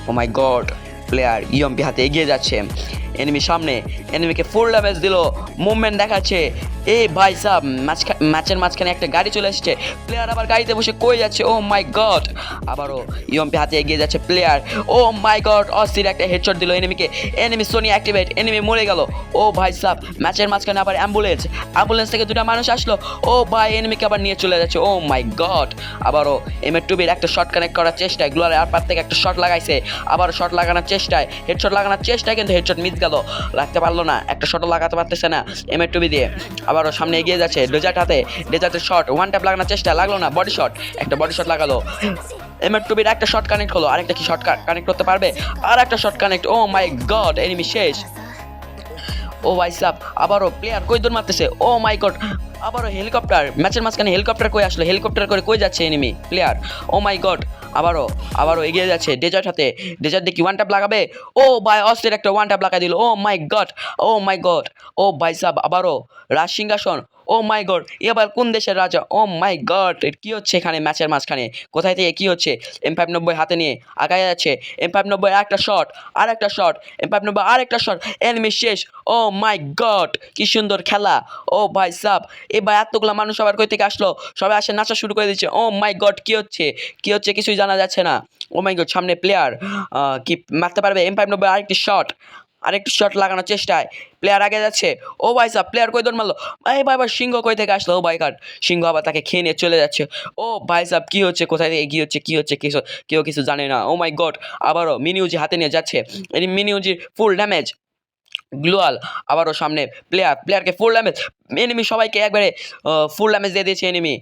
O my god, player EMP হাতে এগিয়ে যাচ্ছে এনিমি সামনে, এনিমিকে ফুল ড্যামেজ দিল, মুভমেন্ট দেখাচ্ছে। এই ভাই সাব ম্যাচের মাঝখানে একটা গাড়ি চলে এসেছে, প্লেয়ার আবার গাড়িতে বসে কই যাচ্ছে, ও মাই গড। আবারও ইএমপি হাতে এগিয়ে যাচ্ছে প্লেয়ার, ও মাই গড, অস্থির একটা হেডশট দিল এনিমিকে, এনিমি সোনি অ্যাক্টিভেট, এনিমি মরে গেল। ও ভাই সাব ম্যাচের মাঝখানে আবার অ্যাম্বুলেন্স থেকে দুটা মানুষ আসলো, ও ভাই এনিমিকে আবার নিয়ে চলে যাচ্ছে, ও মাই গড। আবারও এম2বির একটা শট কানেক্ট করার চেষ্টায় গ্লোয়ারের আর পার থেকে একটা শট লাগাইছে, আবার শট লাগানোর চেষ্টায়, হেডশট লাগানোর চেষ্টায় কিন্তু হেডশট মিস গেল, লাগতে পারলো না, একটা শটও লাগাতে পারতেছে না এম2বি দিয়ে। আবারও সামনে এগিয়ে যাচ্ছে ডেজার্ট হাতে, ডেজার্টের শট ওয়ান ট্যাপ লাগানোর চেষ্টা, লাগলো না, বডি শট, একটা বডি শট লাগালো। এম2বির একটা শট কানেক্ট হলো, আরেকটা কি শট কানেক্ট করতে পারবে, আর একটা shot connect, O my god, enemy শেষ। ও ভাই সাব আবারও প্লেয়ার কই দৌড় মারতেছে, ও মাই গড, আবারও হেলিকপ্টার, ম্যাচের মাঝখানে হেলিকপ্টার কই আসলো, হেলিকপ্টার করে কই যাচ্ছে enemy player, O my god. আবারও এগিয়ে যাচ্ছে ডেজার্ট হাতে, ডেজার্ট দেখি ওয়ান ট্যাপ লাগাবে, ও ভাই অস্থির একটা ওয়ান ট্যাপ লাগাই দিল, ও my god, oh my god. ও ভাই সাব আবারও রাজ সিংহাসন, ও মাই গড, এবার কোন দেশের রাজা, ও মাই গড, কি হচ্ছে এখানে ম্যাচের মাঝখানে, কোথায় থেকে কি হচ্ছে। M590 হাতে নিয়ে আগায় যাচ্ছে, M590 একটা শট, আর একটা শট, M590 আর একটা শট, এনিমি শেষ। ও মাই গড, কি সুন্দর খেলা। ও ভাই সাব এবার এতগুলা মানুষ আবার কই থেকে আসলো, সবাই আসে নাচা শুরু করে দিচ্ছে, ও মাই গড, কি হচ্ছে কিছুই জানা যাচ্ছে না। ও মাই গড, সামনে প্লেয়ার কি মারতে পারবে, M590 আরেকটি শট লাগানোর চেষ্টায় প্লেয়ার আগে যাচ্ছে, ও ভাই সাব প্লেয়ার কই দৌড় মারলো, এই ভাই আবার সিংহ কই থেকে আসলো, ও ভাই গড, সিংহ আবার তাকে খেয়ে নিয়ে চলে যাচ্ছে। ও ভাই সাব কি হচ্ছে, কোথায় থেকে কি হচ্ছে, কেউ কিছু জানে না। ও মাই গড, আবারও মিনিউজি হাতে নিয়ে যাচ্ছে, এই মিনিউজির ফুল ড্যামেজ গ্লোয়াল, আবারও সামনে প্লেয়ারকে ফুল ড্যামেজ, এনিমি সবাইকে একবারে ফুল ড্যামেজ দিয়ে দিয়েছে এনিমি,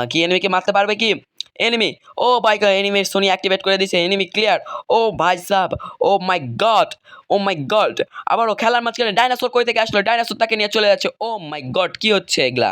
কি এনিমিকে মারতে পারবে কি এনিমি, ও ভাই গড, এনিমির সোনি অ্যাক্টিভেট করে দিয়েছে, এনিমি ক্লিয়ার। ও ভাই সাব, oh my god, oh my god, আবারও খেলার মাঝখানে ডাইনোসর কই থেকে আসলো, ডাইনোসর তাকে নিয়ে চলে যাচ্ছে, ও মাই গড, কি হচ্ছে এগুলা।